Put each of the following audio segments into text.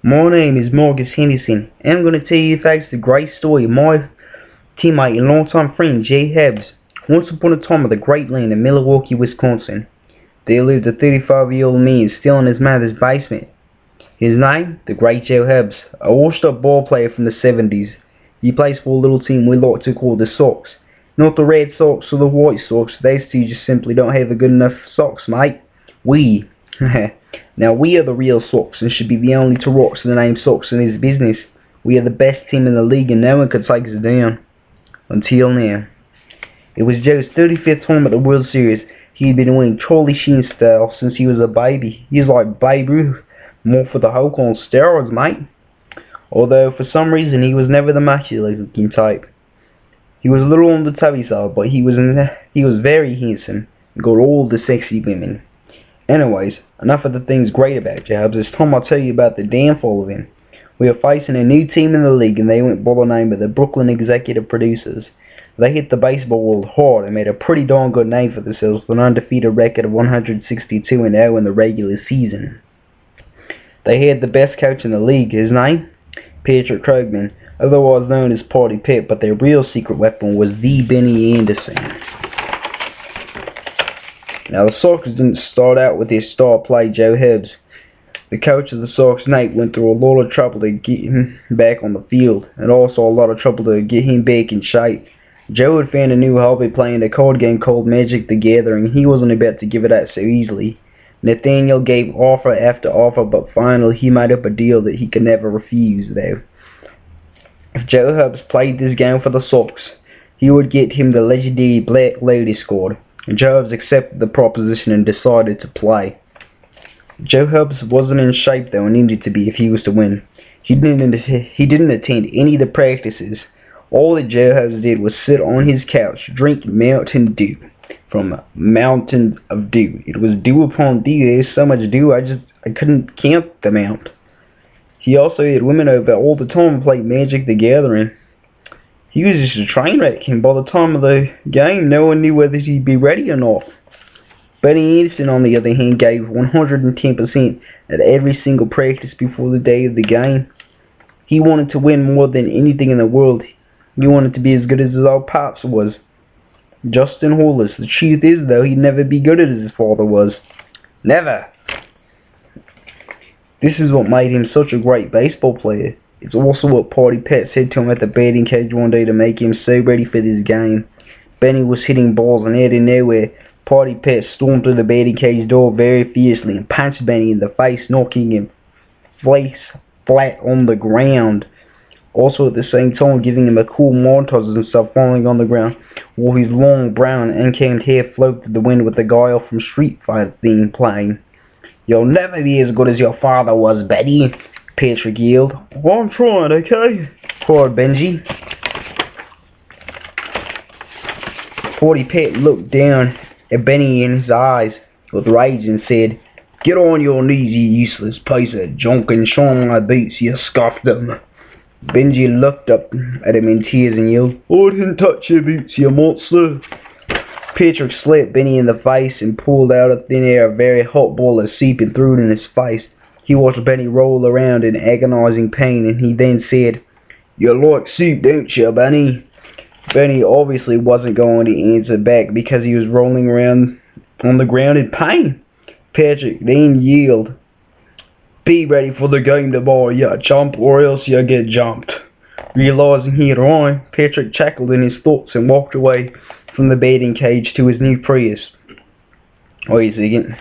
My name is Marcus Henderson, and I'm going to tell you facts the great story of my teammate and longtime friend Joehubbs. Once upon a time in the great land of Milwaukee, Wisconsin, there lived a 35-year-old man still in his mother's basement. His name, the great Joehubbs, a washed-up ball player from the 70s. He plays for a little team we like to call the Sox. Not the Red Sox or the White Sox, those two just simply don't have a good enough socks, mate. We. Now we are the real Sox and should be the only to rock the name Sox in his business. We are the best team in the league and no one could take us down. Until now. It was Joe's 35th time at the World Series. He had been winning Charlie Sheen style since he was a baby. He was like Babe Ruth, more for the Hulk on steroids, mate. Although for some reason he was never the muscular looking type. He was a little on the tubby side, but he was very handsome and got all the sexy women. Anyways, enough of the things great about Joehubbs. It's time I tell you about the downfall of him. We are facing a new team in the league, and they went by the name of the Brooklyn Executive Producers. They hit the baseball world hard and made a pretty darn good name for themselves with an undefeated record of 162-0 in the regular season. They had the best coach in the league. His name? Patrick Krogman, otherwise known as Party Pit, but their real secret weapon was the Benny Anderson. Now the Sox didn't start out with their star player Joehubbs. The coach of the Sox, Nate, went through a lot of trouble to get him back on the field, and also a lot of trouble to get him back in shape. Joe had found a new hobby playing a card game called Magic the Gathering. He wasn't about to give it up so easily. Nathaniel gave offer after offer, but finally he made up a deal that he could never refuse, though. If Joehubbs played this game for the Sox, he would get him the legendary Black Lotus card. Joehubbs accepted the proposition and decided to play. Joehubbs wasn't in shape though and needed to be if he was to win. He didn't attend any of the practices. All that Joehubbs did was sit on his couch, drink Mountain Dew from Mountain of Dew. It was dew upon dew. There's so much dew I couldn't count the amount. He also had women over all the time and played Magic the Gathering. He was just a train wreck, and by the time of the game, no one knew whether he'd be ready or not. Benny Anderson, on the other hand, gave 110% at every single practice before the day of the game. He wanted to win more than anything in the world. He wanted to be as good as his old pops was, Justin Hollis. The truth is, though, he'd never be good as his father was. Never. This is what made him such a great baseball player. It's also what Party Pat said to him at the batting cage one day to make him so ready for this game. Benny was hitting balls, and out of nowhere, Party Pat stormed through the batting cage door very fiercely and punched Benny in the face, knocking him face flat on the ground. Also at the same time giving him a cool montage and stuff falling on the ground, while his long brown unkempt hair floated through the wind with the guy off from Street Fighter theme playing. "You'll never be as good as your father was, Betty," Patrick yelled. "I'm trying, okay?" cried Benji. Party Pat looked down at Benny in his eyes with rage and said, "Get on your knees, you useless piece of junk, and shine my boots, you scoffed them." Benji looked up at him in tears and yelled, "I didn't touch your boots, you monster." Patrick slapped Benny in the face and pulled out of thin air a very hot ball of soup and threw it in his face. He watched Benny roll around in agonizing pain, and he then said, "You like soup, don't you, Benny?" Benny obviously wasn't going to answer back because he was rolling around on the ground in pain. Patrick then yelled, "Be ready for the game tomorrow, you chump, or else you get jumped." Realizing he had rhymed, Patrick chuckled in his thoughts and walked away from the batting cage to his new Prius. Wait a second.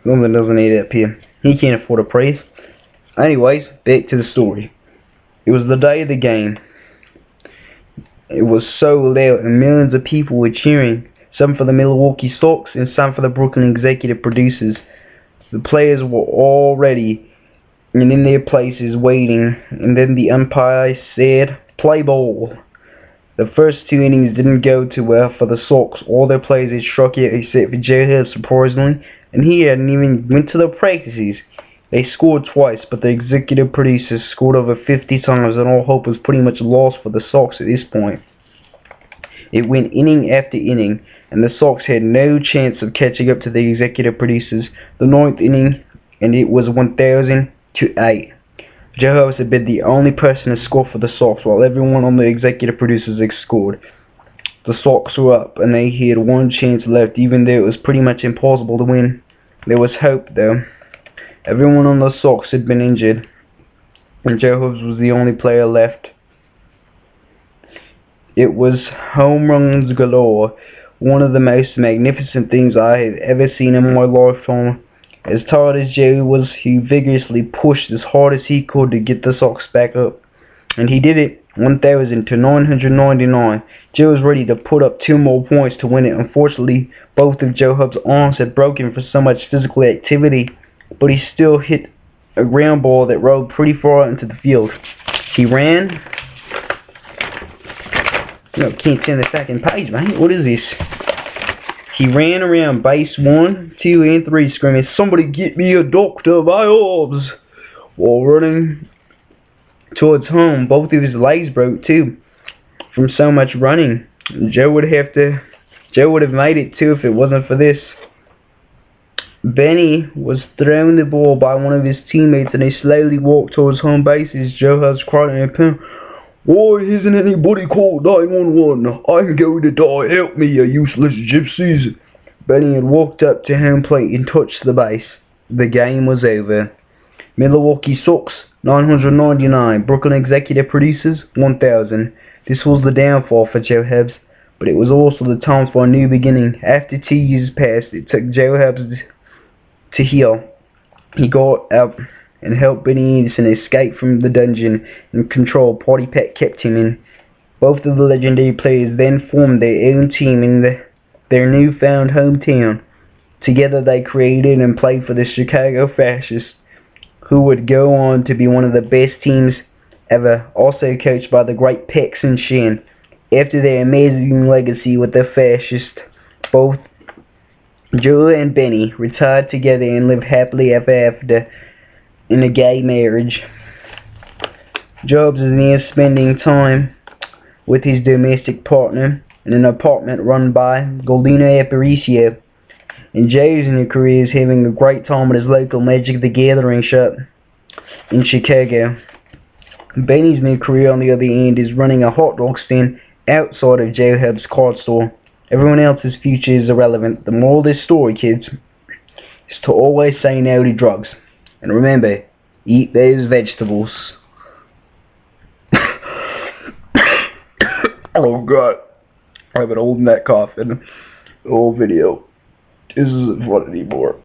Something doesn't add up here. He can't afford a Prius. Anyways, back to the story. It was the day of the game. It was so loud and millions of people were cheering, some for the Milwaukee Sox and some for the Brooklyn Executive Producers. The players were all ready and in their places waiting, and then the umpire said, "Play ball." The first two innings didn't go too well for the Sox. All their players had struck out except for Joehubbs, surprisingly, and he hadn't even went to the practices. They scored twice, but the executive producers scored over 50 times, and all hope was pretty much lost for the Sox at this point. It went inning after inning, and the Sox had no chance of catching up to the executive producers. The ninth inning, and it was 1,000 to 8. Joehubbs had been the only person to score for the Sox, while everyone on the executive producers had scored. The Sox were up, and they had one chance left, even though it was pretty much impossible to win. There was hope, though. Everyone on the Sox had been injured, and Joehubbs was the only player left. It was home runs galore, one of the most magnificent things I have ever seen in my lifetime. As tired as Joe was, he vigorously pushed as hard as he could to get the Sox back up. And he did it, 1,000 to 999. Joe was ready to put up 2 more points to win it. Unfortunately, both of Joehubbs' arms had broken for so much physical activity, but he still hit a ground ball that rolled pretty far out into the field. He ran. No, can't turn the second page, man. What is this? He ran around base 1, 2, and 3, screaming, "Somebody get me a Dr. Joehubbs!" While running towards home, both of his legs broke too, from so much running. Joe would have made it too if it wasn't for this. Benny was thrown the ball by one of his teammates, and he slowly walked towards home base as Joehubbs cried in a pen, "Why isn't anybody called 911? I'm going to die. Help me, you useless gypsies." Benny had walked up to home plate and touched the base. The game was over. Milwaukee Sox 999. Brooklyn executive producers 1,000. This was the downfall for Joehubbs, but it was also the time for a new beginning. After 2 years passed, it took Joehubbs to heal. He got out and helped Benny Anderson escape from the dungeon and control Party Pat kept him in. Both of the legendary players then formed their own team in their newfound hometown. Together they created and played for the Chicago Fascists, who would go on to be one of the best teams ever, also coached by the great Pex and Shin. After their amazing legacy with the Fascists, both Joe and Benny retired together and lived happily ever after in a gay marriage. Joehubbs is now spending time with his domestic partner in an apartment run by Goldino Aparicio. And Joe's new career is having a great time at his local Magic the Gathering shop in Chicago. Benny's new career, on the other hand, is running a hot dog stand outside of Joehubbs' card store. Everyone else's future is irrelevant. The moral of this story, kids, is to always say no to drugs. And remember, eat those vegetables. Oh God, I've been holding that cough in the whole video. This isn't fun anymore.